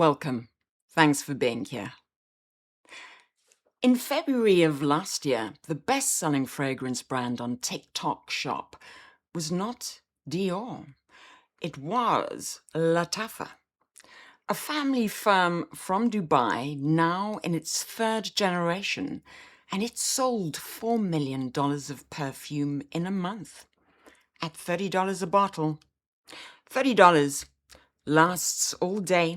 Welcome. Thanks for being here. In February of last year, the best-selling fragrance brand on TikTok Shop was not Dior. It was Lattafa, a family firm from Dubai, now in its third generation, and it sold $4 million of perfume in a month at $30 a bottle. $30 lasts all day.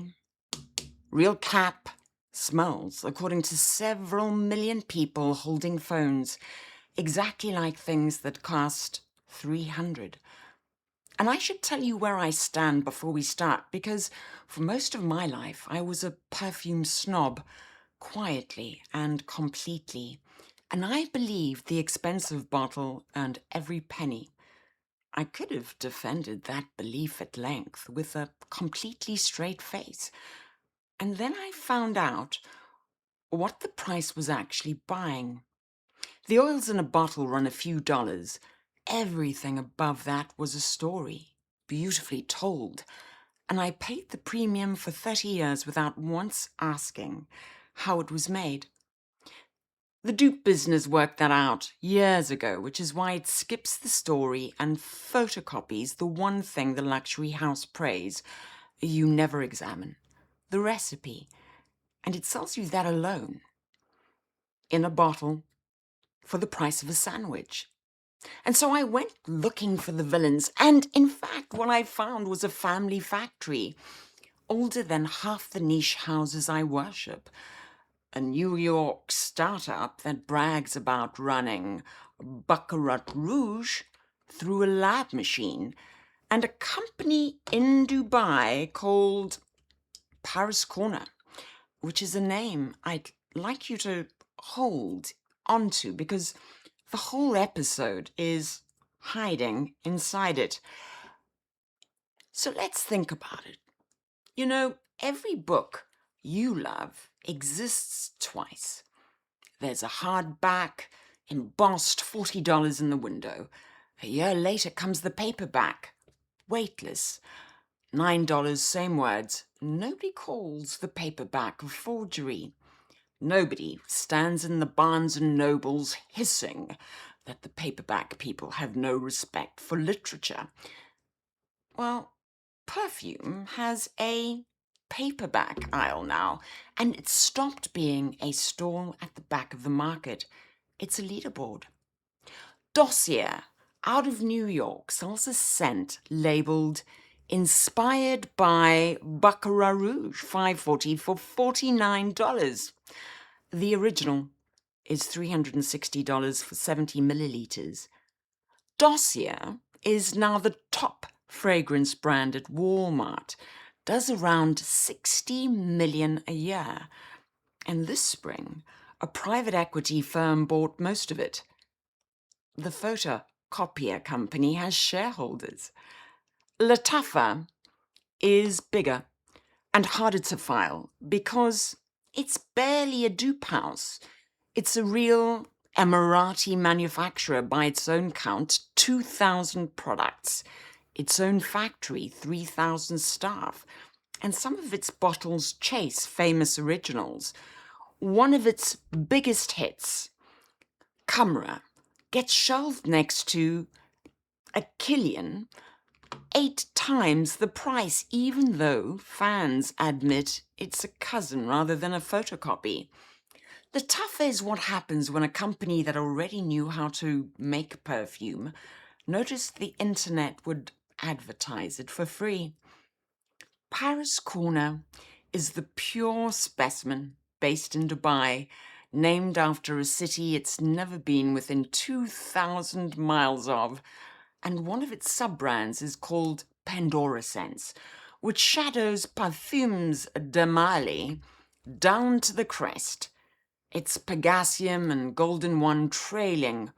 Real cap smells, according to several million people holding phones, exactly like things that cost 300. And I should tell you where I stand before we start, because for most of my life I was a perfume snob, quietly and completely. And I believed the expensive bottle earned every penny. I could have defended that belief at length with a completely straight face. And then I found out what the price was actually buying. The oils in a bottle run a few dollars. Everything above that was a story, beautifully told. And I paid the premium for 30 years without once asking how it was made. The Dupe business worked that out years ago, which is why it skips the story and photocopies the one thing the luxury house praise you never examine, the recipe. And it sells you that alone, in a bottle, for the price of a sandwich. And so I went looking for the villains, and in fact what I found was a family factory, older than half the niche houses I worship, a New York startup that brags about running Baccarat Rouge through a lab machine, and a company in Dubai called Paris Corner, which is a name I'd like you to hold onto because the whole episode is hiding inside it. So let's think about it. You know, every book you love exists twice. There's a hardback, embossed $40 in the window. A year later comes the paperback, weightless, $9, same words. Nobody calls the paperback a forgery. Nobody stands in the Barnes and Nobles hissing that the paperback people have no respect for literature. Well, Perfume has a paperback aisle now, and it's stopped being a stall at the back of the market. It's a leaderboard. Dossier, out of New York, sells a scent labeled Inspired by Baccarat Rouge, $5.40 for $49. The original is $360 for 70 milliliters. Dossier is now the top fragrance brand at Walmart, does around 60 million a year. And this spring, a private equity firm bought most of it. The photocopier company has shareholders. Lattafa is bigger and harder to file because it's barely a dupe house. It's a real Emirati manufacturer by its own count, 2,000 products, its own factory, 3,000 staff, and some of its bottles chase famous originals. One of its biggest hits, Camera, gets shelved next to a Killian 8 times the price, even though fans admit it's a cousin rather than a photocopy. The tough is what happens when a company that already knew how to make perfume noticed the internet would advertise it for free. Paris Corner is the pure specimen based in Dubai, named after a city it's never been within 2,000 miles of, and one of its sub-brands is called Pendora Scents, which shadows Parfums de Marly down to the crest. Its Pegasium and Golden One trailing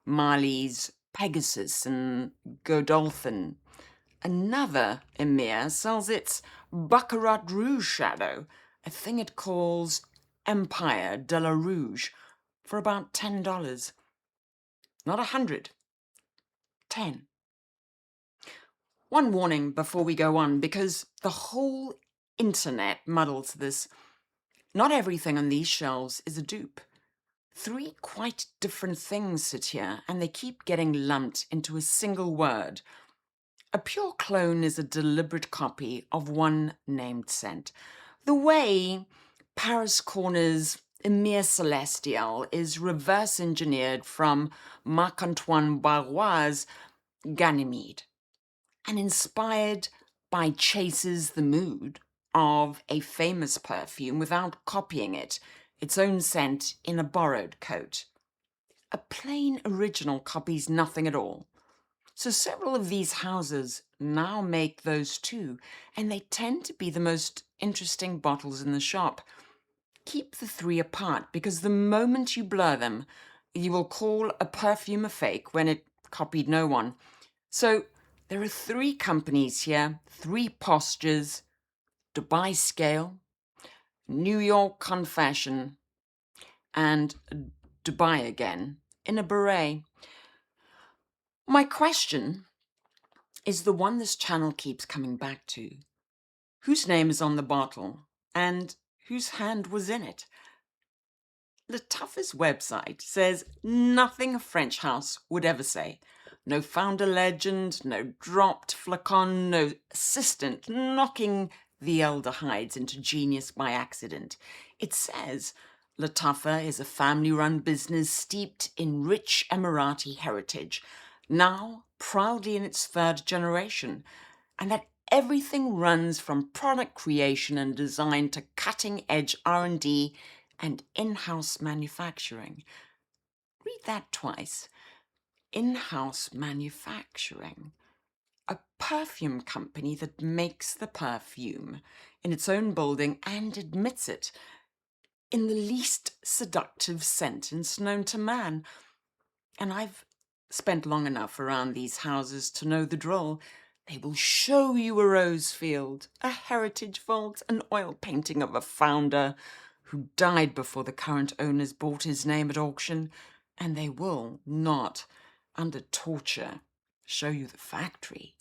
Marly's Pegasus and Godolphin. Another Emir sells its Baccarat Rouge shadow, a thing it calls Empire de la Rouge, for about $10. Not 100, 10. One warning before we go on, because the whole internet muddles this. Not everything on these shelves is a dupe. 3 quite different things sit here, and they keep getting lumped into a single word. A pure clone is a deliberate copy of one named scent. The way Paris Corner's Emir Celestial is reverse engineered from Marc-Antoine Barrois Ganymede and inspired by chases the mood of a famous perfume without copying it, its own scent in a borrowed coat. A plain original copies nothing at all. So several of these houses now make those too, and they tend to be the most interesting bottles in the shop. Keep the 3 apart, because the moment you blur them, you will call a perfume a fake when it copied no one. So there are 3 companies here, 3 postures: Dubai Scale, New York Confession, and Dubai again in a beret. My question is the one this channel keeps coming back to. Whose name is on the bottle, and whose hand was in it? Lattafa's website says nothing a French house would ever say. No founder legend, no dropped flacon, no assistant knocking the aldehydes into genius by accident. It says Lattafa is a family-run business steeped in rich Emirati heritage, now proudly in its 3rd generation, and that everything runs from product creation and design to cutting-edge R&D and in-house manufacturing. Read that twice. In-house manufacturing. A perfume company that makes the perfume in its own building and admits it in the least seductive sentence known to man. And I've spent long enough around these houses to know the drill. They will show you a rose field, a heritage vault, an oil painting of a founder who died before the current owners bought his name at auction, and they will not, under torture, show you the factory.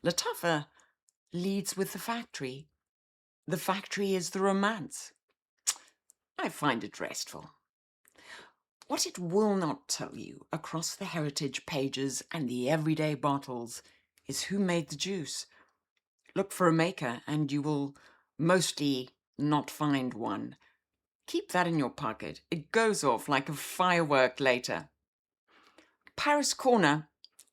Lattafa leads with the factory. The factory is the romance. I find it restful. What it will not tell you across the heritage pages and the everyday bottles is who made the juice. Look for a maker and you will mostly not find one. Keep that in your pocket. It goes off like a firework later. Paris Corner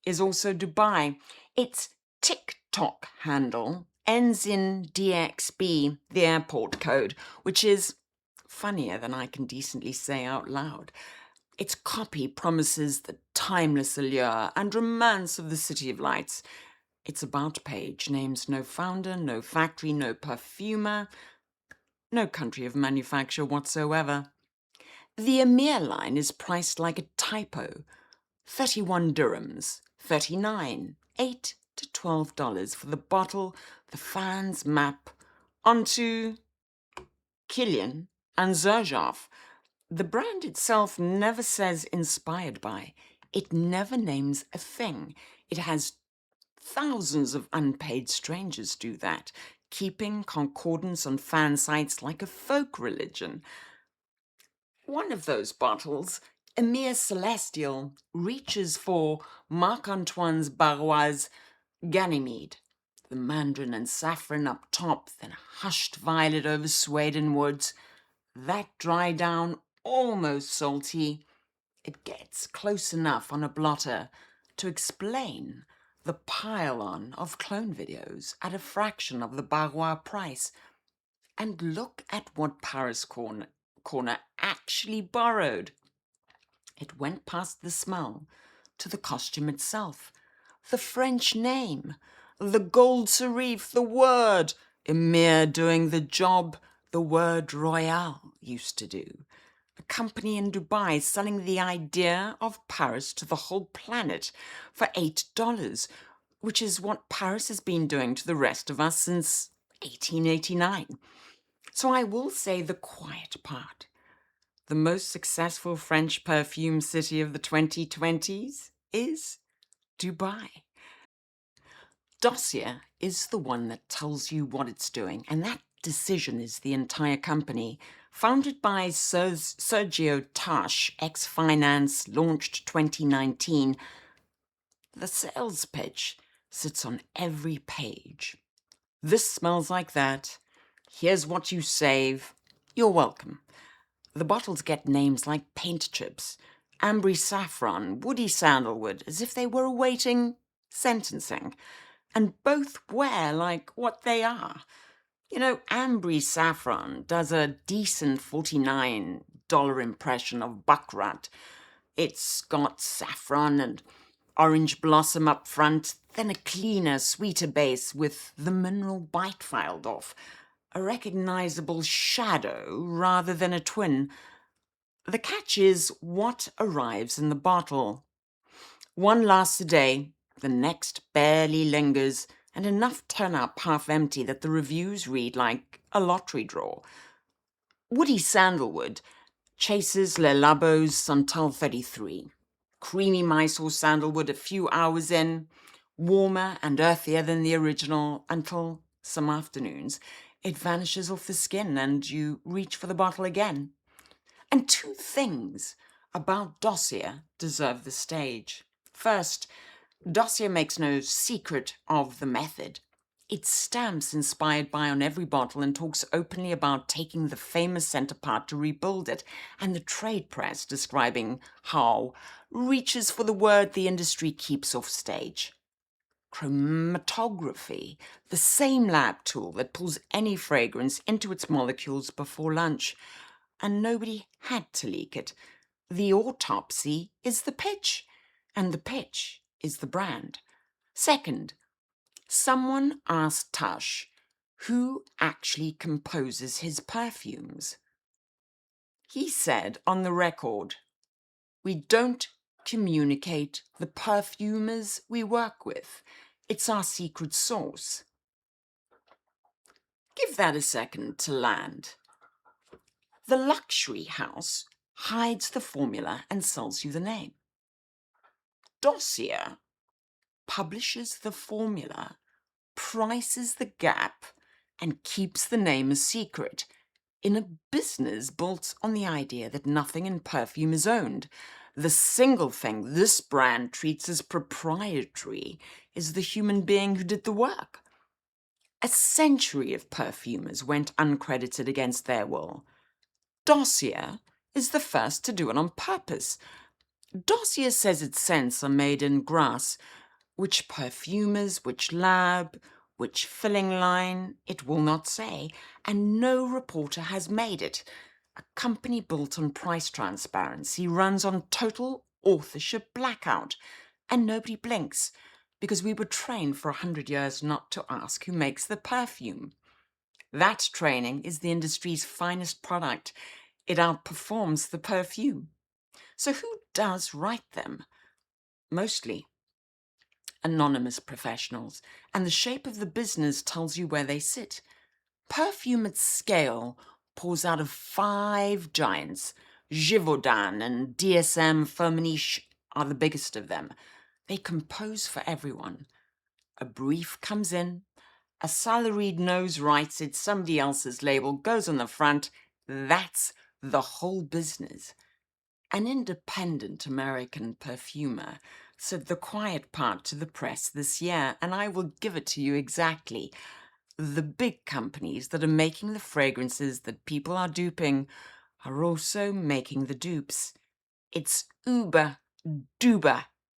is also Dubai. Its TikTok handle ends in DXB, the airport code, which is funnier than I can decently say out loud. Its copy promises the timeless allure and romance of the City of Lights. Its about page names no founder, no factory, no perfumer, no country of manufacture whatsoever. The Emir line is priced like a typo. 31 dirhams, 39, $8 to $12 for the bottle, the fans map onto Kilian and Zerjov. The brand itself never says inspired by. It never names a thing. It has thousands of unpaid strangers do that, keeping concordance on fan sites like a folk religion. One of those bottles, Emir Celestial, reaches for Marc-Antoine Barrois Ganymede, the mandarin and saffron up top, then hushed violet over Sweden woods. That dry down, almost salty. It gets close enough on a blotter to explain the pile-on of clone videos at a fraction of the Barrois price. And look at what Paris Corner actually borrowed. It went past the smell to the costume itself, the French name, the gold serif, the word, Emir doing the job the word Royale used to do. A company in Dubai selling the idea of Paris to the whole planet for $8, which is what Paris has been doing to the rest of us since 1889. So I will say the quiet part. The most successful French perfume city of the 2020s is Dubai. Dossier is the one that tells you what it's doing, and that decision is the entire company. Founded by Sergio Tash, ex-finance, launched 2019, the sales pitch sits on every page. This smells like that. Here's what you save. You're welcome. The bottles get names like paint chips, ambery saffron, woody sandalwood, as if they were awaiting sentencing. And both wear like what they are. You know, ambery saffron does a decent $49 impression of buckrat. It's got saffron and orange blossom up front, then a cleaner, sweeter base with the mineral bite filed off. A recognizable shadow rather than a twin. The catch is what arrives in the bottle. One lasts a day, the next barely lingers, and enough turn up half empty that the reviews read like a lottery draw. Woody sandalwood chases Le Labo's Santal 33. Creamy Mysore sandalwood a few hours in, warmer and earthier than the original until some afternoons. It vanishes off the skin and you reach for the bottle again. And two things about Dossier deserve the stage. First, Dossier makes no secret of the method. It stamps inspired by on every bottle and talks openly about taking the famous scent apart to rebuild it, and the trade press describing how reaches for the word the industry keeps off stage. Chromatography, the same lab tool that pulls any fragrance into its molecules before lunch. And nobody had to leak it. The autopsy is the pitch, and the pitch is the brand. Second, someone asked Tash who actually composes his perfumes. He said on the record, "We don't communicate the perfumers we work with. It's our secret sauce." Give that a second to land. The luxury house hides the formula and sells you the name. Dossier publishes the formula, prices the gap, and keeps the name a secret in a business built on the idea that nothing in perfume is owned. The single thing this brand treats as proprietary is the human being who did the work. A century of perfumers went uncredited against their will. Dossier is the first to do it on purpose. Dossier says its scents are made in grass. Which perfumers, which lab, which filling line, it will not say, and no reporter has made it. A company built on price transparency runs on total authorship blackout, and nobody blinks, because we were trained for 100 years not to ask who makes the perfume. That training is the industry's finest product. It outperforms the perfume. So who does write them? Mostly anonymous professionals, and the shape of the business tells you where they sit. Perfume at scale pours out of 5 giants. Givaudan and dsm-firmenich are the biggest of them. They compose for everyone. A brief comes in, a salaried nose writes it, somebody else's label goes on the front. That's the whole business. An independent American perfumer said the quiet part to the press this year, and I will give it to you exactly. The big companies that are making the fragrances that people are duping are also making the dupes. It's duper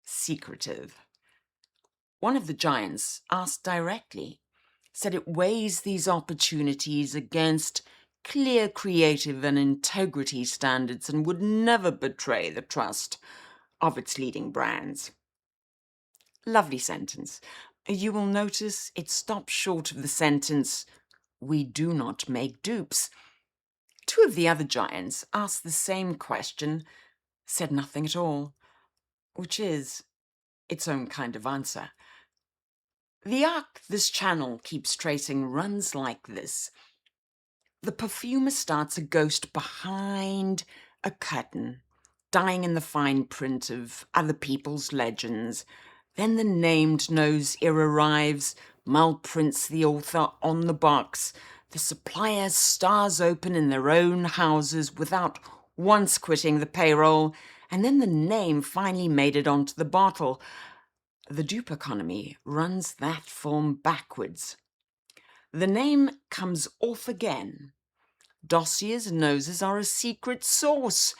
secretive. One of the giants asked directly, said it weighs these opportunities against clear creative and integrity standards and would never betray the trust of its leading brands. Lovely sentence. You will notice it stops short of the sentence, "We do not make dupes." 2 of the other giants asked the same question, said nothing at all, which is its own kind of answer. The arc this channel keeps tracing runs like this. The perfumer starts a ghost behind a curtain, dying in the fine print of other people's legends. Then the named nose era arrives, Mal prints the author on the box. The supplier stars open in their own houses without once quitting the payroll, and then the name finally made it onto the bottle. The dupe economy runs that form backwards. The name comes off again. Dossier's noses are a secret sauce.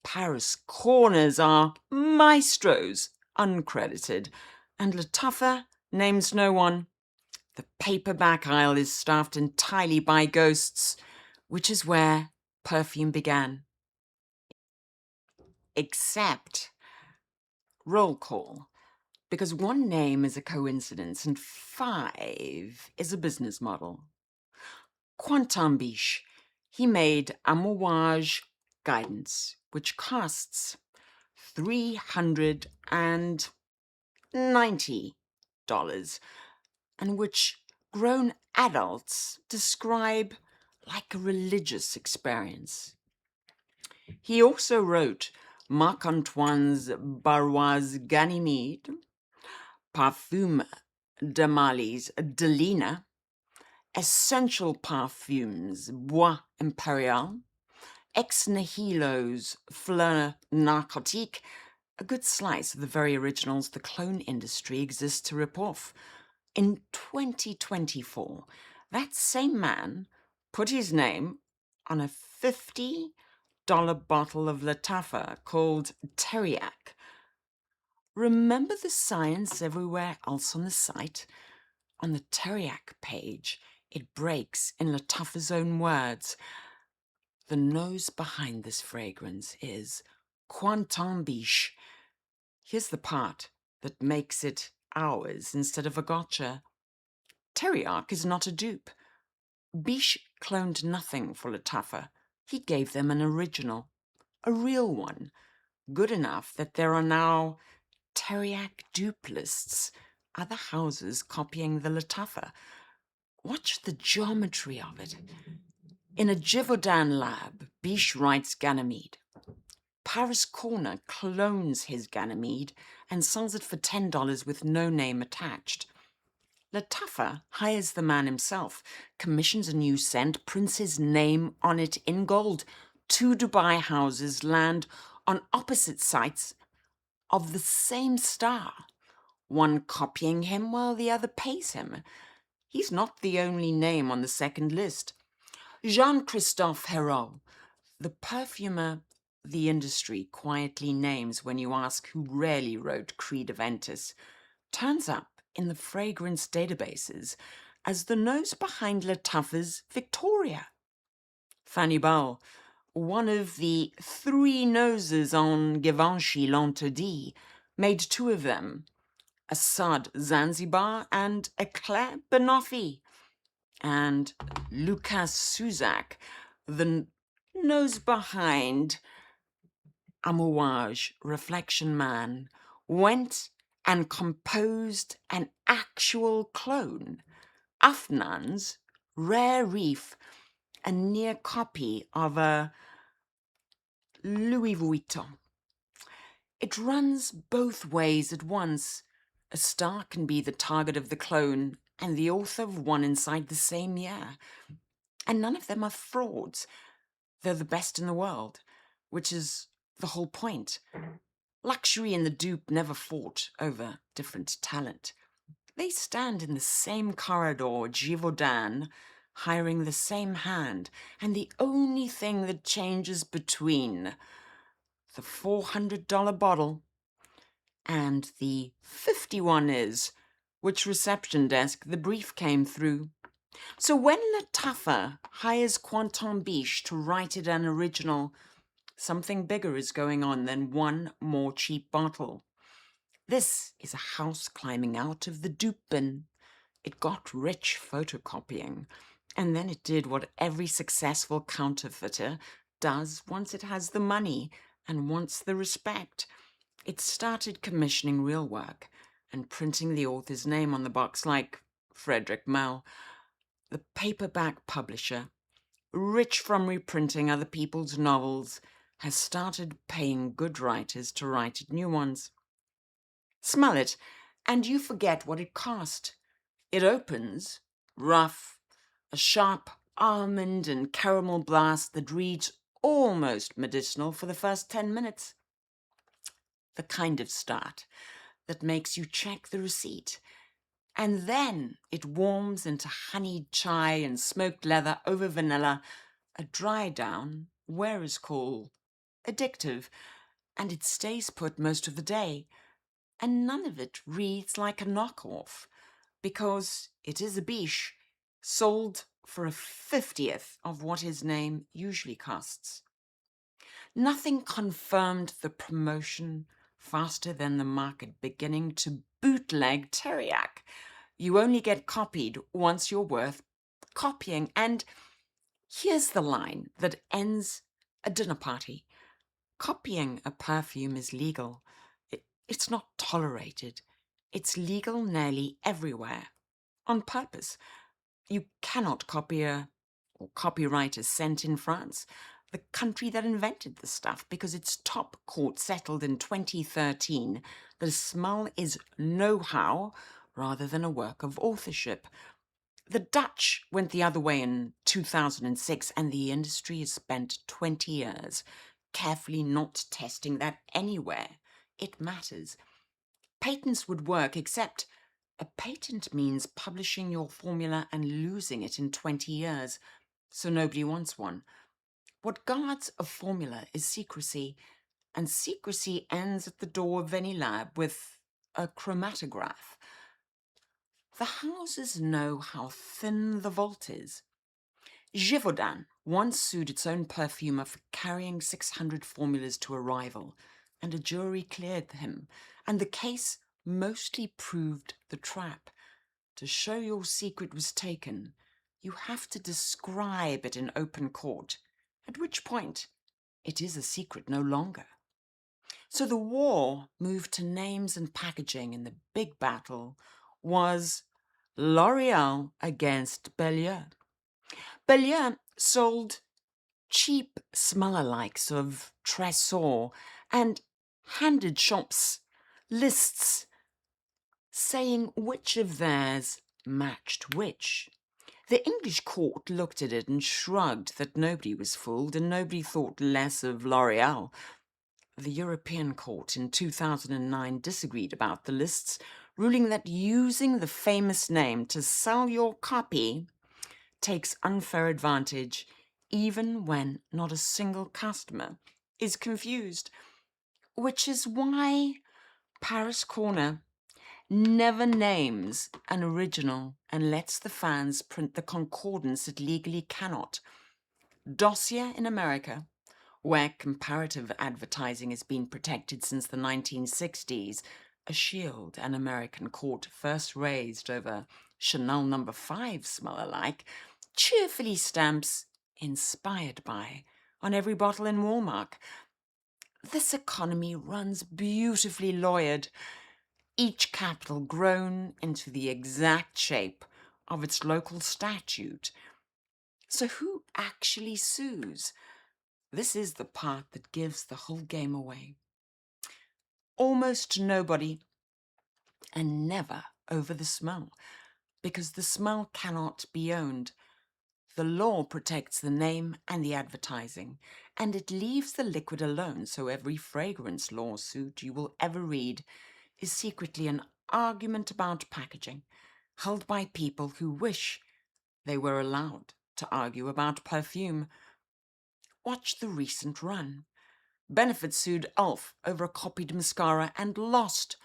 Paris corners are maestros, uncredited, and Lattafa names no one. The paperback aisle is staffed entirely by ghosts, which is where perfume began. Except, roll call, because one name is a coincidence and 5 is a business model. Quentin Bisch, he made Amouage Guidance, which costs $390, and which grown adults describe like a religious experience. He also wrote Marc-Antoine Barrois Ganymede, Parfums de Marly Delina, essential perfumes, Bois, Impérial, ex-Nihilo's Fleur, Narcotique, a good slice of the very originals the clone industry exists to rip off. In 2024, that same man put his name on a $50 bottle of Lattafa called Teriaq. Remember the science everywhere else on the site? On the Teriaq page, it breaks in Lattafa's own words. The nose behind this fragrance is Quentin Bisch. Here's the part that makes it ours instead of a gotcha. Teriaq is not a dupe. Bisch cloned nothing for Lattafa. He gave them an original, a real one, good enough that there are now Teriaq dupe lists, other houses copying the Lattafa. Watch the geometry of it. In a Givaudan lab, Bisch writes Ganymede. Paris Corner clones his Ganymede and sells it for $10 with no name attached. Lattafa hires the man himself, commissions a new scent, prints his name on it in gold. 2 Dubai houses land on opposite sites of the same star, one copying him while the other pays him. He's not the only name on the second list. Jean-Christophe Hérault, the perfumer the industry quietly names when you ask who rarely wrote Creed Aventus, turns up in the fragrance databases as the nose behind Lattafa's Victoria. Fanny Ball, one of the 3 noses on Givenchy L'Interdit, made 2 of them, Assad Zanzibar and Eclair Banoffee. And Lucas Suzak, the nose behind Amouage Reflection Man, went and composed an actual clone, Afnan's Rare Reef, a near copy of a Louis Vuitton. It runs both ways at once. A star can be the target of the clone and the author of one inside the same year. And none of them are frauds. They're the best in the world, which is the whole point. Luxury and the dupe never fought over different talent. They stand in the same corridor, Givaudan, hiring the same hand, and the only thing that changes between the $400 bottle and the 51 is which reception desk the brief came through. So when Lattafa hires Quentin Bisch to write it an original, something bigger is going on than one more cheap bottle. This is a house climbing out of the dupe bin. It got rich photocopying, and then it did what every successful counterfeiter does once it has the money and wants the respect. It started commissioning real work and printing the author's name on the box like Frederick Mell. The paperback publisher, rich from reprinting other people's novels, has started paying good writers to write new ones. Smell it, and you forget what it cost. It opens, rough, a sharp almond and caramel blast that reads almost medicinal for the first 10 minutes. The kind of start that makes you check the receipt. And then it warms into honeyed chai and smoked leather over vanilla, a dry down, wearer's call, addictive, and it stays put most of the day. And none of it reads like a knockoff, because it is a Bisch, sold for a 50th of what his name usually costs. Nothing confirmed the promotion faster than the market beginning to bootleg Teriaq. You only get copied once you're worth copying. And here's the line that ends a dinner party. Copying a perfume is legal. It's not tolerated. It's legal nearly everywhere. On purpose. You cannot copy or copyright a scent in France, the country that invented the stuff, because its top court settled in 2013 that a smell is know-how rather than a work of authorship. The Dutch went the other way in 2006, and the industry has spent 20 years carefully not testing that anywhere it matters. Patents would work, except a patent means publishing your formula and losing it in 20 years, so nobody wants one. What guards a formula is secrecy, and secrecy ends at the door of any lab with a chromatograph. The houses know how thin the vault is. Givaudan once sued its own perfumer for carrying 600 formulas to a rival, and a jury cleared him, and the case mostly proved the trap. To show your secret was taken, you have to describe it in open court, at which point it is a secret no longer. So the war moved to names and packaging, and the big battle was L'Oreal against Bellier. Bellier sold cheap smell-alikes of Tresor and handed shops lists saying which of theirs matched which. The English court looked at it and shrugged that nobody was fooled, and nobody thought less of L'Oreal. The European court in 2009 disagreed about the lists, ruling that using the famous name to sell your copy takes unfair advantage, even when not a single customer is confused. Which is why Paris Corner never names an original and lets the fans print the concordance it legally cannot. Dossier in America, where comparative advertising has been protected since the 1960s, a shield an American court first raised over Chanel No. 5 smell-alike, cheerfully stamps "inspired by" on every bottle in Walmart. This economy runs beautifully lawyered, each capital grown into the exact shape of its local statute. So who actually sues? This is the part that gives the whole game away. Almost nobody, and never over the smell, because the smell cannot be owned. The law protects the name and the advertising, and it leaves the liquid alone, so every fragrance lawsuit you will ever read is secretly an argument about packaging, held by people who wish they were allowed to argue about perfume. Watch the recent run. Benefit sued Elf over a copied mascara and lost,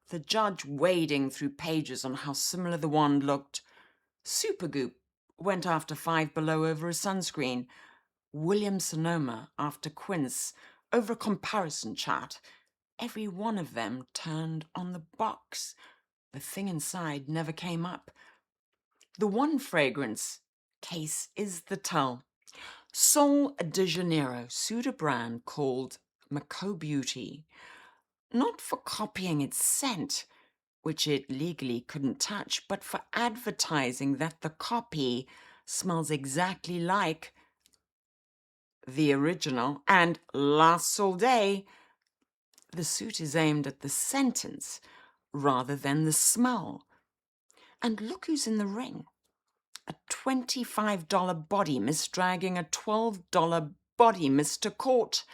the judge wading through pages on how similar the wand looked. Supergoop went after Five Below over a sunscreen. Williams-Sonoma after Quince over a comparison chart. Every one of them turned on the box. The thing inside never came up. The one fragrance case is the tell. Sol de Janeiro sued a brand called Maco Beauty, not for copying its scent, which it legally couldn't touch, but for advertising that the copy smells exactly like the original. And La Solde, the suit is aimed at the sentence rather than the smell. And look who's in the ring. A $25 body mist dragging a $12 body mist to court.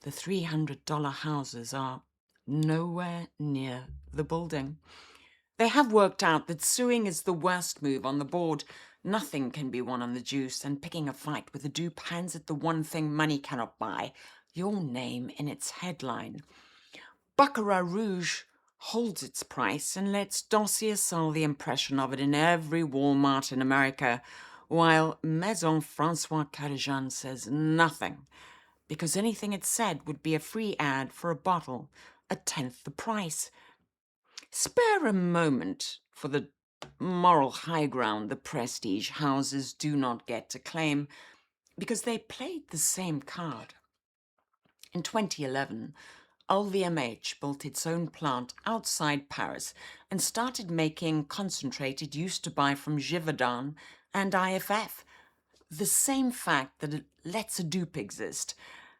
The $300 houses are nowhere near the building. They have worked out that suing is the worst move on the board. Nothing can be won on the juice, and picking a fight with a dupe hands it the one thing money cannot buy, your name in its headline. Baccarat Rouge holds its price and lets Dossier sell the impression of it in every Walmart in America, while Maison François Carajan says nothing, because anything it said would be a free ad for a bottle, a tenth the price. Spare a moment for the moral high ground the prestige houses do not get to claim, because they played the same card. In 2011, LVMH built its own plant outside Paris and started making concentrate it used to buy from Givaudan and IFF. The same fact that it lets a dupe exist,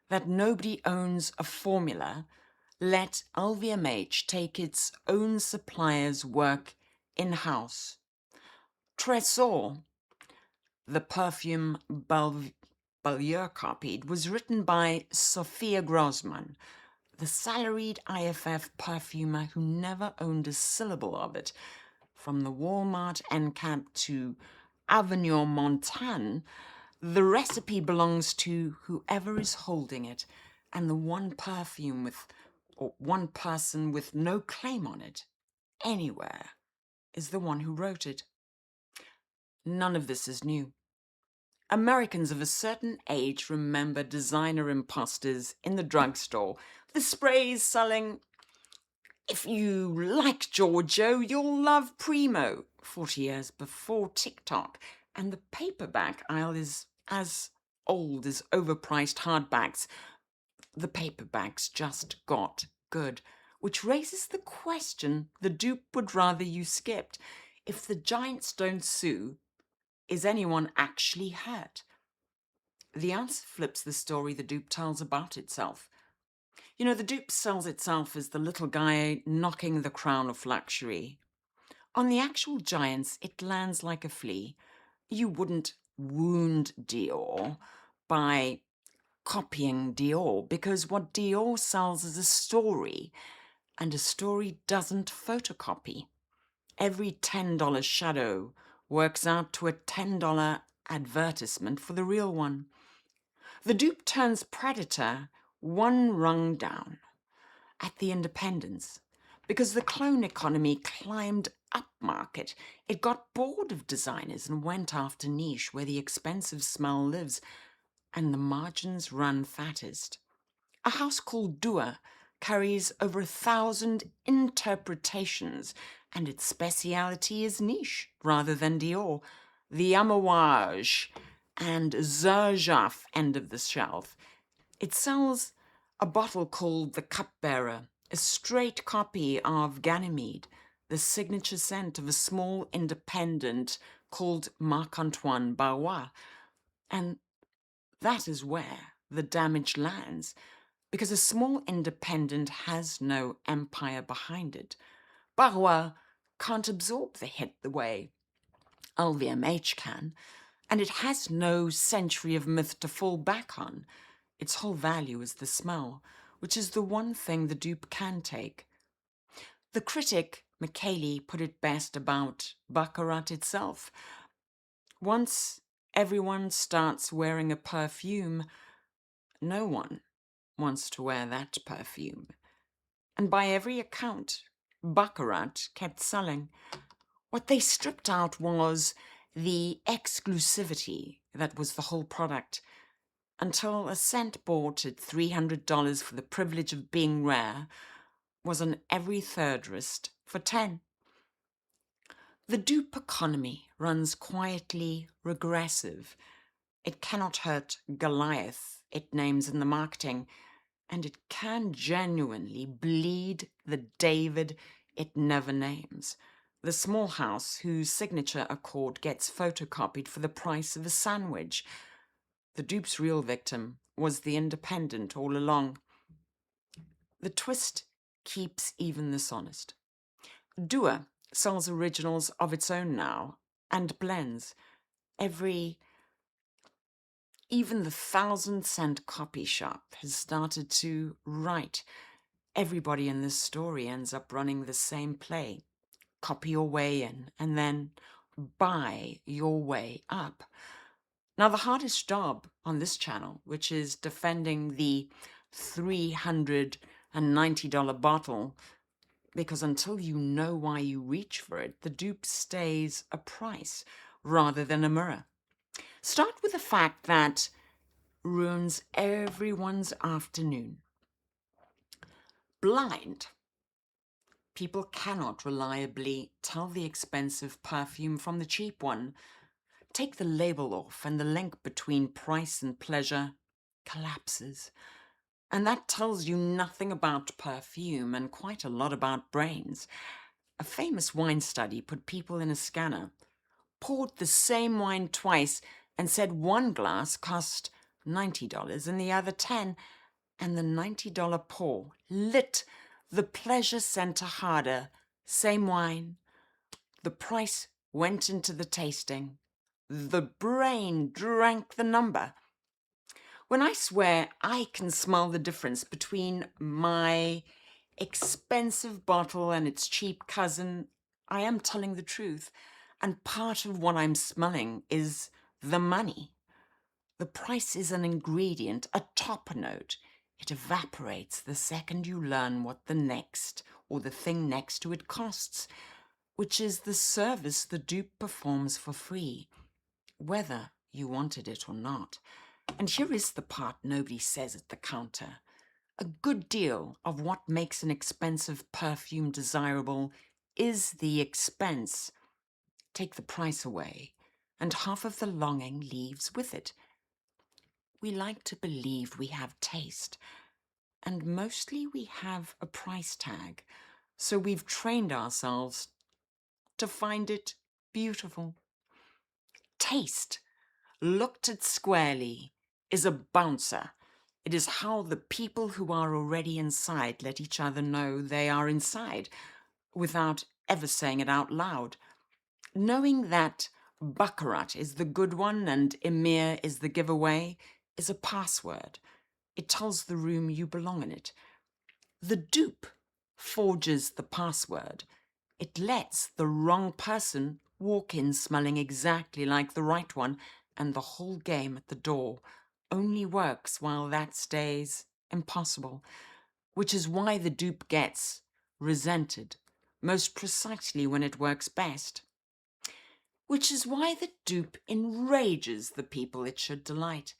that nobody owns a formula, let LVMH take its own suppliers' work in-house. Tresor, the perfume Bellier copied, was written by Sophia Grossman, the salaried IFF perfumer who never owned a syllable of it. From the Walmart end cap to Avignon Montagne, the recipe belongs to whoever is holding it, and the one person with no claim on it anywhere is the one who wrote it. None of this is new. Americans of a certain age remember designer imposters in the drugstore, the sprays selling, "If you like Giorgio, you'll love Primo," 40 years before TikTok, and the paperback aisle is as old as overpriced hardbacks. The paperbacks just got good, which raises the question the dupe would rather you skipped. If the giants don't sue, is anyone actually hurt? The answer flips the story the dupe tells about itself. You know, the dupe sells itself as the little guy knocking the crown of luxury. On the actual giants, it lands like a flea. You wouldn't wound Dior by copying Dior, because what Dior sells is a story, and a story doesn't photocopy. Every $10 shadow works out to a $10 advertisement for the real one. The dupe turns predator one rung down at the independents, because the clone economy climbed upmarket. It got bored of designers and went after niche where the expensive smell lives and the margins run fattest. A house called Dupe carries over 1,000 interpretations, and its speciality is niche rather than Dior. The Amouage and Zerjaf end of the shelf. It sells a bottle called the Cupbearer, a straight copy of Ganymede, the signature scent of a small independent called Marc-Antoine Barrois. And that is where the damage lands, because a small independent has no empire behind it. Barrois can't absorb the hit the way LVMH can, and it has no century of myth to fall back on. Its whole value is the smell, which is the one thing the dupe can take. The critic Micheli put it best about Baccarat itself. Once everyone starts wearing a perfume, no one wants to wear that perfume. And by every account, Baccarat kept selling. What they stripped out was the exclusivity that was the whole product, until a scent bought at $300 for the privilege of being rare was on every third wrist for 10. The dupe economy runs quietly regressive. It cannot hurt Goliath, it names in the marketing, and it can genuinely bleed the David it never names. The small house whose signature accord gets photocopied for the price of a sandwich. The dupe's real victim was the independent all along. The twist keeps even this honest. Dupe sells originals of its own now and blends. Even the 1,000-cent copy shop has started to write. Everybody in this story ends up running the same play. Copy your way in and then buy your way up. Now, the hardest job on this channel, which is defending the $390 bottle, because until you know why you reach for it, the dupe stays a price rather than a mirror. Start with the fact that ruins everyone's afternoon. Blind. People cannot reliably tell the expensive perfume from the cheap one. Take the label off and the link between price and pleasure collapses. And that tells you nothing about perfume and quite a lot about brains. A famous wine study put people in a scanner, poured the same wine twice, and said one glass cost $90 and the other $10, and the $90 pour lit the pleasure center harder. Same wine. The price went into the tasting. The brain drank the number. When I swear I can smell the difference between my expensive bottle and its cheap cousin, I am telling the truth. And part of what I'm smelling is the money. The price is an ingredient, a top note. It evaporates the second you learn what the next or the thing next to it costs, which is the service the dupe performs for free, whether you wanted it or not. And here is the part nobody says at the counter. A good deal of what makes an expensive perfume desirable is the expense. Take the price away, and half of the longing leaves with it. We like to believe we have taste, and mostly we have a price tag, so we've trained ourselves to find it beautiful. Taste, looked at squarely, is a bouncer. It is how the people who are already inside let each other know they are inside without ever saying it out loud. Knowing that Baccarat is the good one and Emir is the giveaway is a password. It tells the room you belong in it. The dupe forges the password. It lets the wrong person walk in smelling exactly like the right one, and the whole game at the door only works while that stays impossible, which is why the dupe gets resented, most precisely when it works best. Which is why the dupe enrages the people it should delight,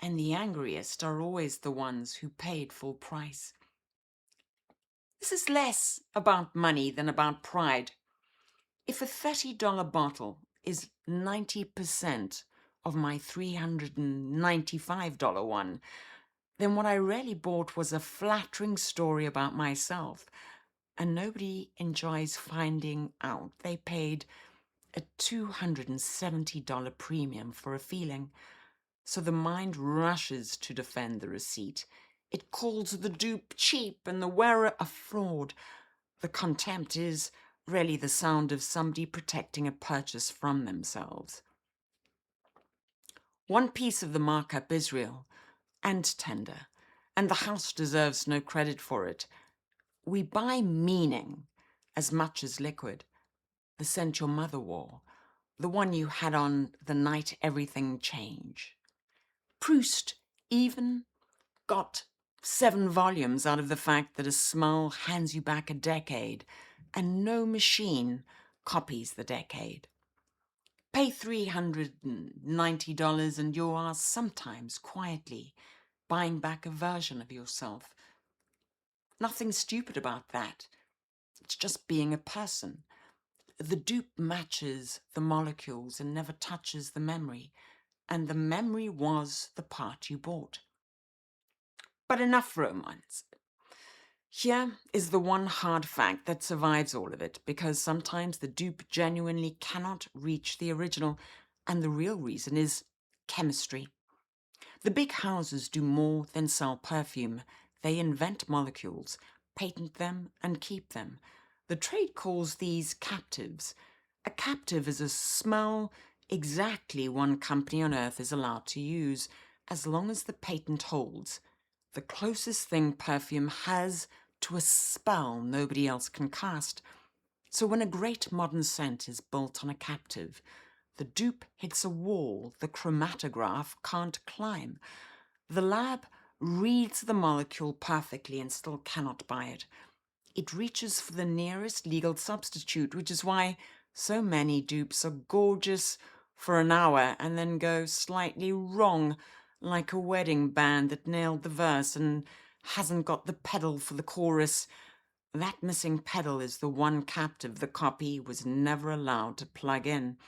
and the angriest are always the ones who paid full price. This is less about money than about pride. If a $30 bottle is 90% of my $395 one, then what I really bought was a flattering story about myself, and nobody enjoys finding out they paid a $270 premium for a feeling. So the mind rushes to defend the receipt. It calls the dupe cheap and the wearer a fraud. The contempt is really the sound of somebody protecting a purchase from themselves. One piece of the markup is real and tender, and the house deserves no credit for it. We buy meaning as much as liquid. The scent your mother wore, the one you had on the night everything changed. Proust even got 7 volumes out of the fact that a smell hands you back a decade, and no machine copies the decade. Pay $390 and you are sometimes quietly buying back a version of yourself. Nothing stupid about that. It's just being a person. The dupe matches the molecules and never touches the memory, and the memory was the part you bought. But enough romance. Here is the one hard fact that survives all of it, because sometimes the dupe genuinely cannot reach the original, and the real reason is chemistry. The big houses do more than sell perfume. They invent molecules, patent them, and keep them. The trade calls these captives. A captive is a smell exactly one company on earth is allowed to use, as long as the patent holds. The closest thing perfume has to a spell nobody else can cast. So when a great modern scent is built on a captive, the dupe hits a wall the chromatograph can't climb. The lab reads the molecule perfectly and still cannot buy it. It reaches for the nearest legal substitute, which is why so many dupes are gorgeous for an hour and then go slightly wrong, like a wedding band that nailed the verse and hasn't got the pedal for the chorus. That missing pedal is the one captive the copy was never allowed to plug in.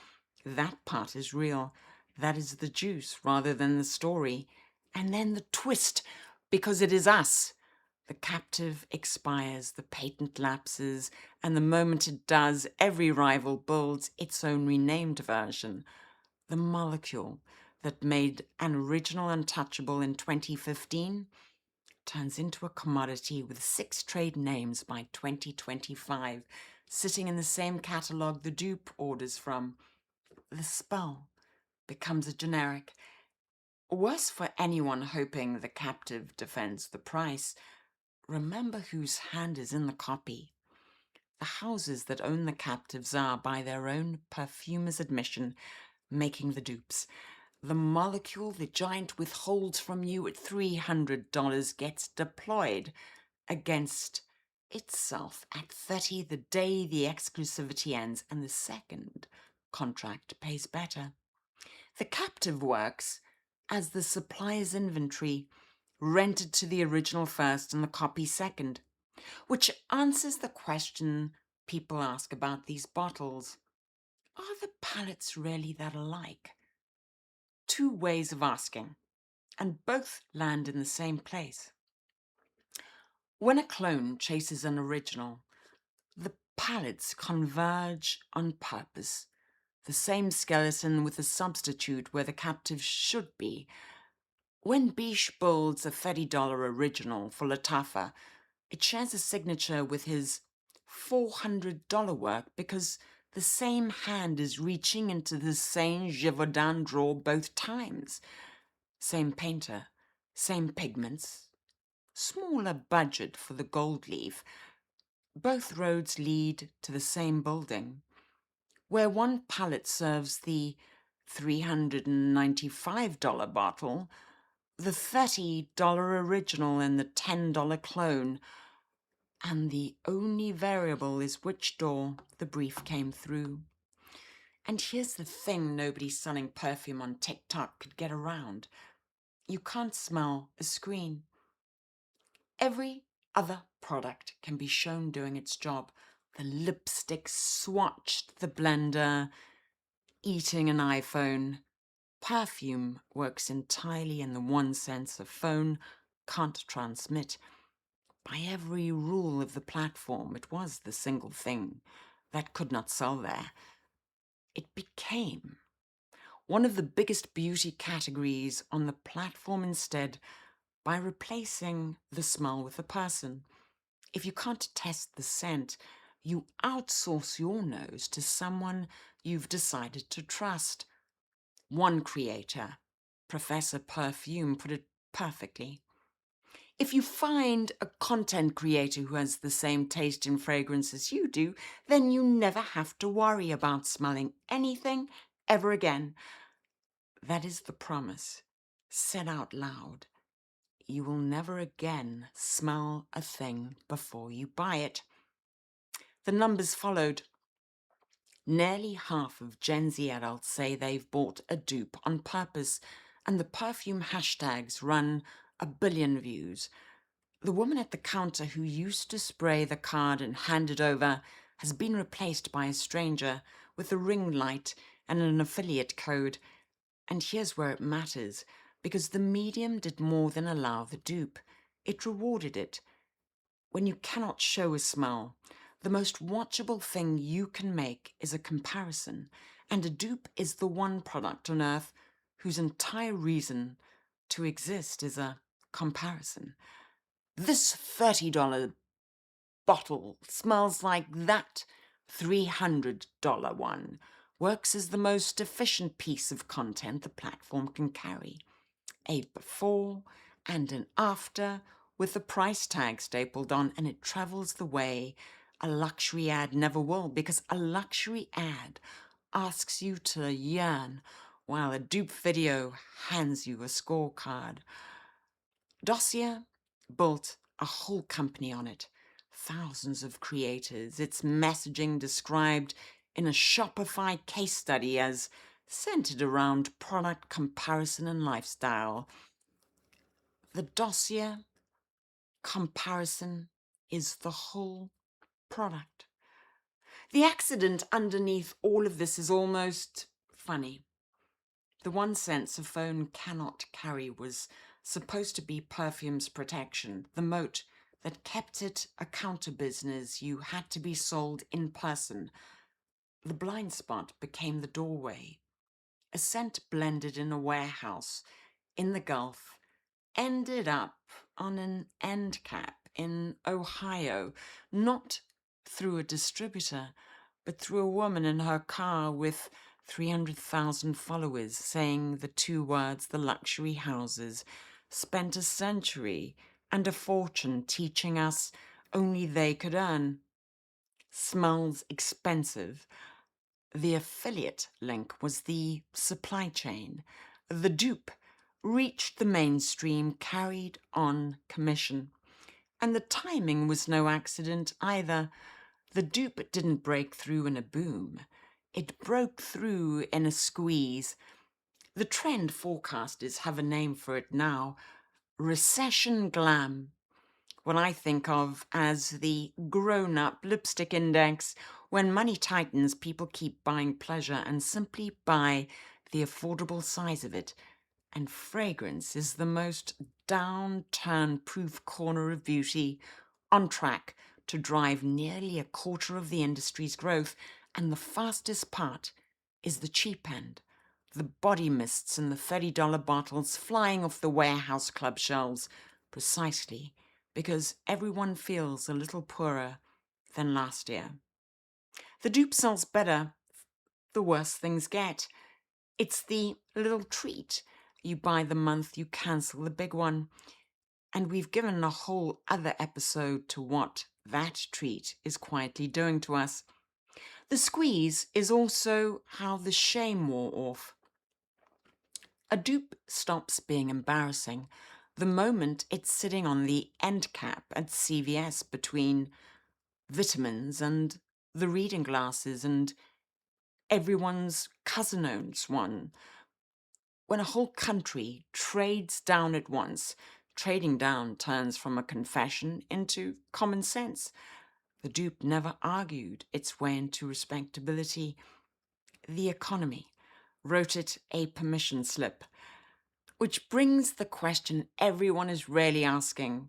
That part is real. That is the juice rather than the story. And then the twist, because it is us. The captive expires, the patent lapses, and the moment it does, every rival builds its own renamed version. The molecule that made an original untouchable in 2015 turns into a commodity with 6 trade names by 2025, sitting in the same catalogue the dupe orders from. The spell becomes a generic. Worse for anyone hoping the captive defends the price. Remember whose hand is in the copy. The houses that own the captives are, by their own perfumers' admission, making the dupes. The molecule the giant withholds from you at $300 gets deployed against itself at $30 the day the exclusivity ends, and the second contract pays better. The captive works as the supplier's inventory, rented to the original first and the copy second, which answers the question people ask about these bottles. Are the palettes really that alike? 2 ways of asking, and both land in the same place. When a clone chases an original, the palettes converge on purpose. The same skeleton with a substitute where the captive should be. When Bisch builds a $30 original for Lattafa, it shares a signature with his $400 work because the same hand is reaching into the same Givaudan drawer both times. Same painter, same pigments, smaller budget for the gold leaf. Both roads lead to the same building, where one palette serves the $395 bottle, the $30 original and the $10 clone, and the only variable is which door the brief came through. And here's the thing nobody selling perfume on TikTok could get around. You can't smell a screen. Every other product can be shown doing its job. The lipstick swatched the blender, eating an iPhone. Perfume works entirely in the one sense a phone can't transmit. By every rule of the platform, it was the single thing that could not sell there. It became one of the biggest beauty categories on the platform instead by replacing the smell with a person. If you can't test the scent, you outsource your nose to someone you've decided to trust. One creator, Professor Perfume, put it perfectly. If you find a content creator who has the same taste in fragrance as you do, then you never have to worry about smelling anything ever again. That is the promise, said out loud. You will never again smell a thing before you buy it. The numbers followed. Nearly half of Gen Z adults say they've bought a dupe on purpose, and the perfume hashtags run 1 billion views. The woman at the counter who used to spray the card and hand it over has been replaced by a stranger with a ring light and an affiliate code. And here's where it matters, because the medium did more than allow the dupe. It rewarded it. When you cannot show a smell, the most watchable thing you can make is a comparison, and a dupe is the one product on earth whose entire reason to exist is a comparison. This $30 bottle smells like that $300 one works as the most efficient piece of content the platform can carry. A before and an after with the price tag stapled on, and it travels the way a luxury ad never will, because a luxury ad asks you to yearn while a dupe video hands you a scorecard. Dossier built a whole company on it. Thousands of creators, its messaging described in a Shopify case study as centered around product comparison and lifestyle. The Dossier comparison is the whole product. The accident underneath all of this is almost funny. The 1 cent a phone cannot carry was supposed to be Perfume's protection, the moat that kept it a counter business you had to be sold in person. The blind spot became the doorway. A scent blended in a warehouse in the Gulf ended up on an end cap in Ohio, not through a distributor, but through a woman in her car with 300,000 followers saying the 2 words the luxury houses spent a century and a fortune teaching us only they could earn. Smells expensive. The affiliate link was the supply chain. The dupe reached the mainstream, carried on commission. And the timing was no accident either. The dupe didn't break through in a boom. It broke through in a squeeze. The trend forecasters have a name for it now: recession glam. What I think of as the grown-up lipstick index. When money tightens, people keep buying pleasure and simply buy the affordable size of it. And fragrance is the most downturn-proof corner of beauty, on track to drive nearly a quarter of the industry's growth. And the fastest part is the cheap end. The body mists and the $30 bottles flying off the warehouse club shelves, precisely because everyone feels a little poorer than last year. The dupe sells better the worse things get. It's the little treat. You buy the month, you cancel the big one. And we've given a whole other episode to what that treat is quietly doing to us. The squeeze is also how the shame wore off. A dupe stops being embarrassing the moment it's sitting on the end cap at CVS between vitamins and the reading glasses, and everyone's cousin owns one. When a whole country trades down at once, trading down turns from a confession into common sense. The dupe never argued its way into respectability. The Economy wrote it a permission slip, which brings the question everyone is really asking.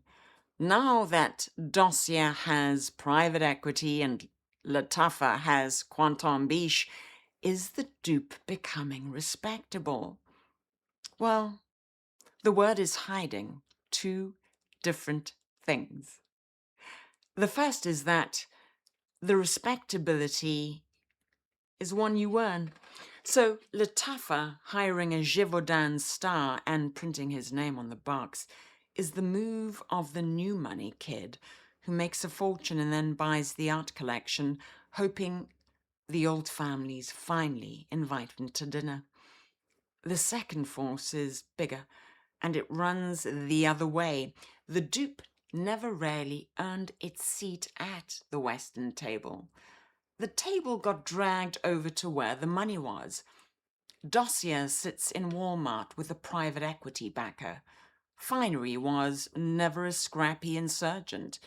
Now that Dossier has private equity and Lattafa has Quentin Bisch, is the dupe becoming respectable? Well, the word is hiding 2 different things. The first is that the respectability is one you earn. So Lattafa hiring a Givaudan star and printing his name on the box is the move of the new money kid who makes a fortune and then buys the art collection, hoping the old families finally invite him to dinner. The second force is bigger, and it runs the other way. The dupe never really earned its seat at the Western table. The table got dragged over to where the money was. Dossier sits in Walmart with a private equity backer. Finery was never a scrappy insurgent,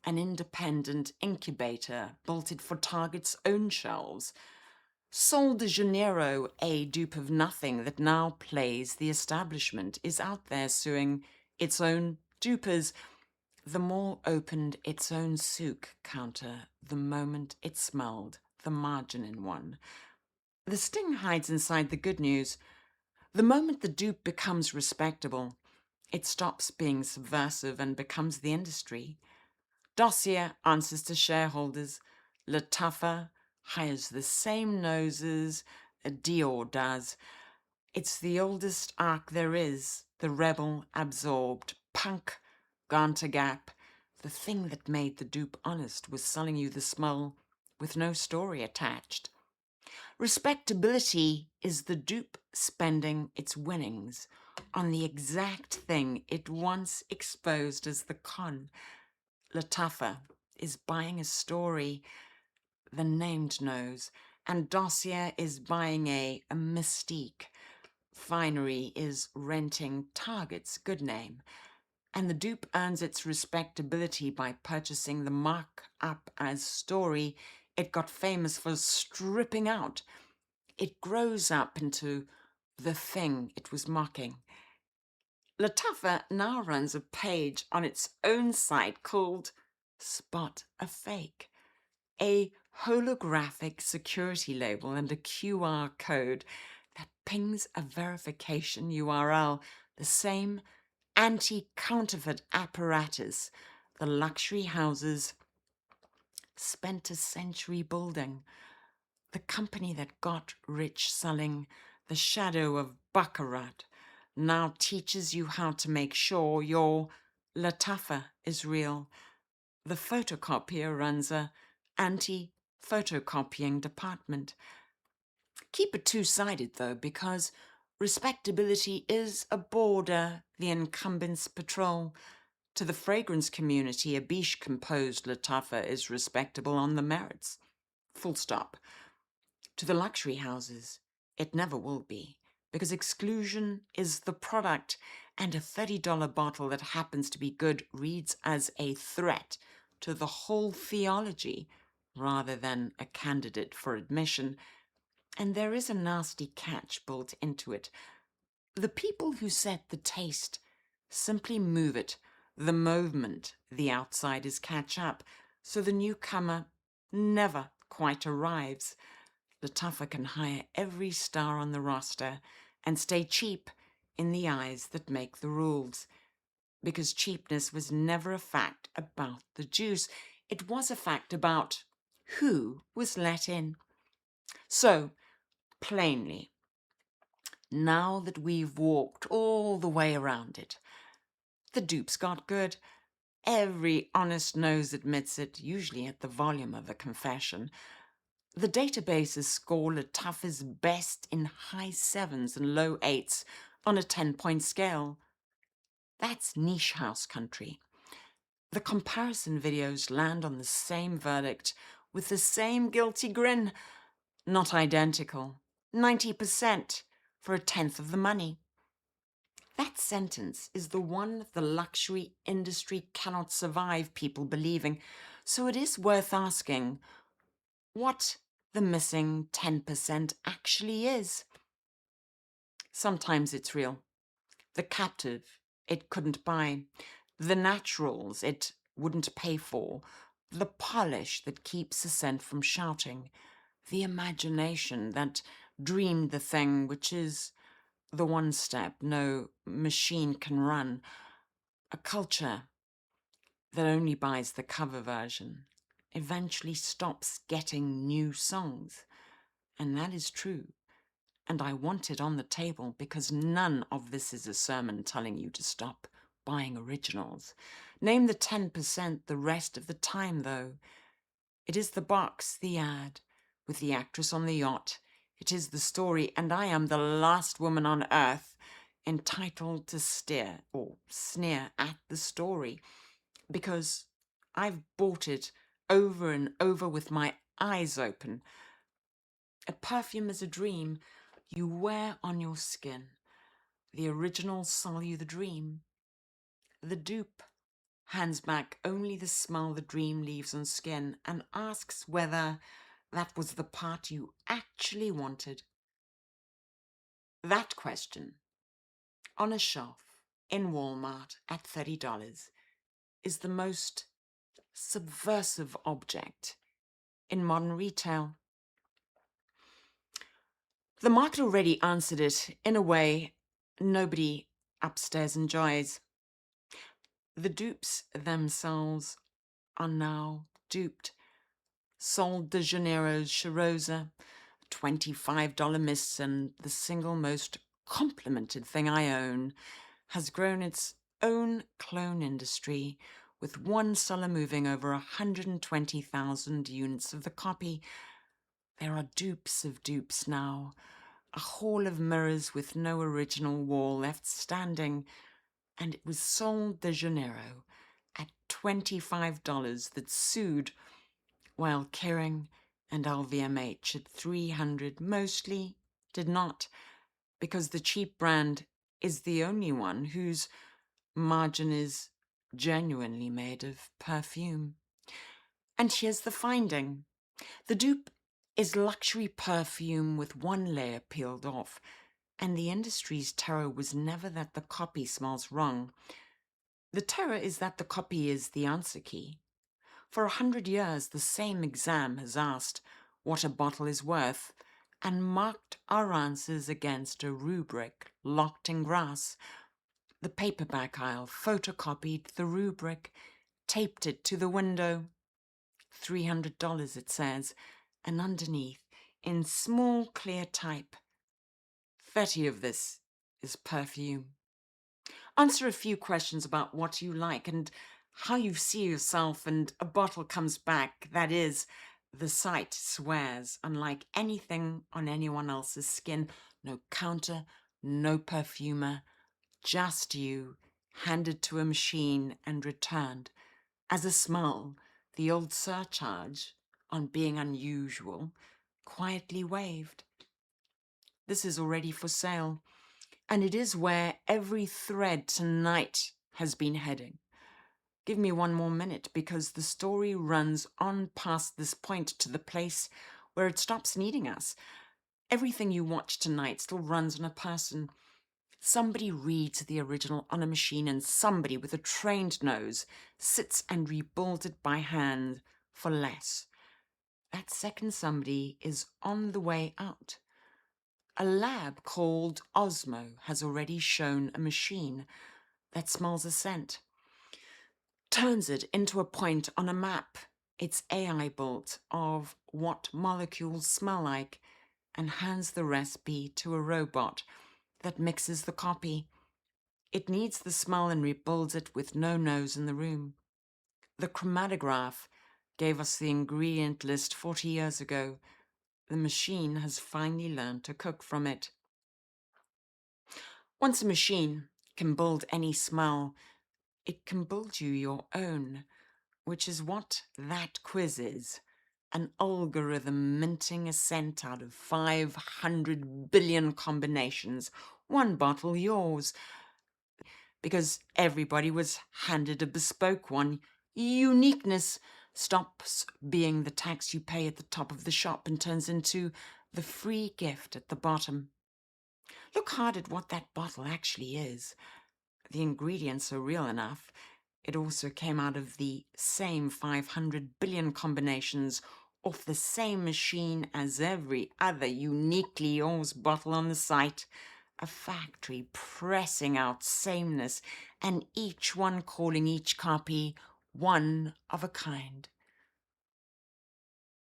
an independent incubator bolted for Target's own shelves. Sol de Janeiro, a dupe of nothing that now plays the establishment, is out there suing its own dupers. The mall opened its own souk counter the moment it smelled the margin in one. The sting hides inside the good news. The moment the dupe becomes respectable, it stops being subversive and becomes the industry. Dossier answers to shareholders. Lattafa hires the same noses Dior does. It's the oldest arc there is, the rebel absorbed, punk gone to Gap. The thing that made the dupe honest was selling you the smell with no story attached. Respectability is the dupe spending its winnings on the exact thing it once exposed as the con. Lattafa is buying a story the named knows, and Dossier is buying a mystique. Finery is renting Target's good name, and the dupe earns its respectability by purchasing the markup as story it got famous for stripping out. It grows up into the thing it was mocking. Lattafa now runs a page on its own site called Spot a Fake, a holographic security label and a QR code that pings a verification URL, the same anti-counterfeit apparatus the luxury houses spent a century building. The company that got rich selling the shadow of Baccarat now teaches you how to make sure your Lattafa is real. The photocopier runs a anti-photocopying department. Keep it two-sided, though, because respectability is a border the incumbents patrol. To the fragrance community, a Bisch composed Lattafa is respectable on the merits. Full stop. To the luxury houses, it never will be, because exclusion is the product, and a $30 bottle that happens to be good reads as a threat to the whole theology rather than a candidate for admission. And there is a nasty catch built into it. The people who set the taste simply move it the moment the outsiders catch up, so the newcomer never quite arrives. Lattafa can hire every star on the roster and stay cheap in the eyes that make the rules, because cheapness was never a fact about the juice. It was a fact about who was let in. So, plainly, now that we've walked all the way around it, the dupe's got good. Every honest nose admits it, usually at the volume of a confession. The databases score Lattafa's best in high 7s and low 8s on a 10-point scale. That's niche house country. The comparison videos land on the same verdict with the same guilty grin. Not identical. 90% for a tenth of the money. That sentence is the one the luxury industry cannot survive people believing, so it is worth asking what the missing 10% actually is. Sometimes it's real. The captive it couldn't buy, the naturals it wouldn't pay for, the polish that keeps a scent from shouting, the imagination that dreamed the thing which is the one step no machine can run, a culture that only buys the cover version eventually stops getting new songs. And that is true. And I want it on the table because none of this is a sermon telling you to stop buying originals. Name the 10% the rest of the time, though. It is the box, the ad, with the actress on the yacht. It is the story, and I am the last woman on earth entitled to stare or sneer at the story, because I've bought it over and over with my eyes open. A perfume is a dream you wear on your skin. The originals sell you the dream. The dupe hands back only the smell the dream leaves on skin and asks whether that was the part you actually wanted. That question, on a shelf in Walmart at $30, is the most subversive object in modern retail. The market already answered it in a way nobody upstairs enjoys. The dupes themselves are now duped. Sol de Janeiro's Charosa, $25 mists, and the single most complimented thing I own, has grown its own clone industry, with one seller moving over 120,000 units of the copy. There are dupes of dupes now, a hall of mirrors with no original wall left standing, and it was Sol de Janeiro at $25 that sued, while Kering and LVMH at $300 mostly did not, because the cheap brand is the only one whose margin is genuinely made of perfume. And here's the finding. The dupe is luxury perfume with one layer peeled off, and the industry's terror was never that the copy smells wrong. The terror is that the copy is the answer key. For 100 years, the same exam has asked what a bottle is worth and marked our answers against a rubric locked in grass. The paperback aisle photocopied the rubric, taped it to the window. $300, it says, and underneath, in small clear type, 30 of this is perfume. Answer a few questions about what you like and how you see yourself, and a bottle comes back. That is, the site swears, unlike anything on anyone else's skin. No counter, no perfumer, just you, handed to a machine and returned. As a smell, the old surcharge on being unusual, quietly waived. This is already for sale, and it is where every thread tonight has been heading. Give me one more minute, because the story runs on past this point to the place where it stops needing us. Everything you watch tonight still runs on a person. Somebody reads the original on a machine, and somebody with a trained nose sits and rebuilds it by hand for less. That second somebody is on the way out. A lab called Osmo has already shown a machine that smells a scent, turns it into a point on a map, its AI built, of what molecules smell like, and hands the recipe to a robot that mixes the copy. It needs the smell and rebuilds it with no nose in the room. The chromatograph gave us the ingredient list 40 years ago. The machine has finally learned to cook from it. Once a machine can build any smell, it can build you your own, which is what that quiz is. An algorithm minting a scent out of 500 billion combinations. One bottle yours. Because everybody was handed a bespoke one. Uniqueness stops being the tax you pay at the top of the shop and turns into the free gift at the bottom. Look hard at what that bottle actually is. The ingredients are real enough. It also came out of the same 500 billion combinations off the same machine as every other uniquely yours bottle on the site. A factory pressing out sameness, and each one calling each copy one of a kind.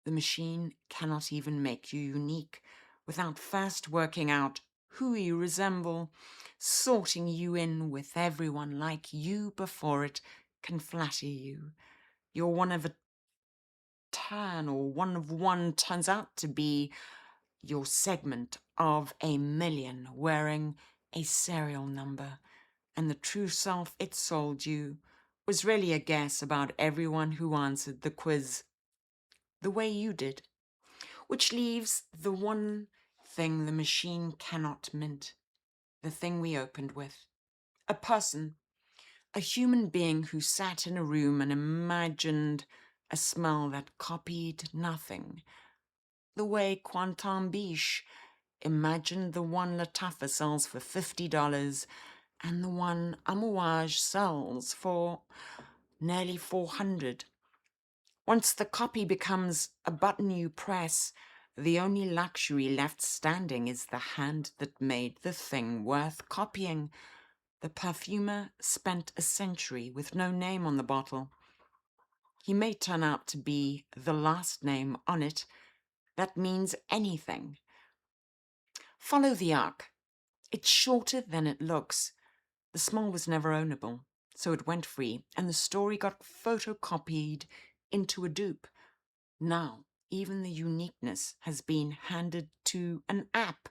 The machine cannot even make you unique without first working out who you resemble, sorting you in with everyone like you before it can flatter you. You're one of a turn, or one of one turns out to be your segment of a million wearing a serial number, and the true self it sold you was really a guess about everyone who answered the quiz the way you did, which leaves the one thing the machine cannot mint, the thing we opened with. A person, a human being who sat in a room and imagined a smell that copied nothing, the way Quentin Bisch imagined the one Lattafa sells for $50 and the one Amouage sells for nearly $400. Once the copy becomes a button you press, the only luxury left standing is the hand that made the thing worth copying. The perfumer spent a century with no name on the bottle. He may turn out to be the last name on it that means anything. Follow the arc. It's shorter than it looks. The small was never ownable, so it went free, and the story got photocopied into a dupe. Now, even the uniqueness has been handed to an app.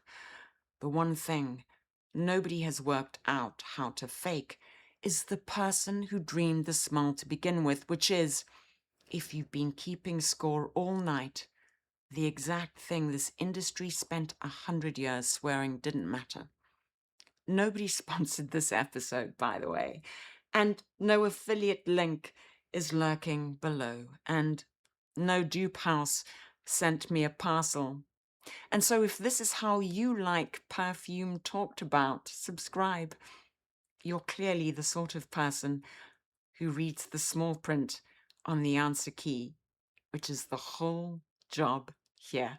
The one thing nobody has worked out how to fake is the person who dreamed the small to begin with, which is, if you've been keeping score all night, the exact thing this industry spent 100 years swearing didn't matter. Nobody sponsored this episode, by the way, and no affiliate link is lurking below, and no dupe house sent me a parcel. And so if this is how you like perfume talked about, subscribe. You're clearly the sort of person who reads the small print on the answer key, which is the whole job here.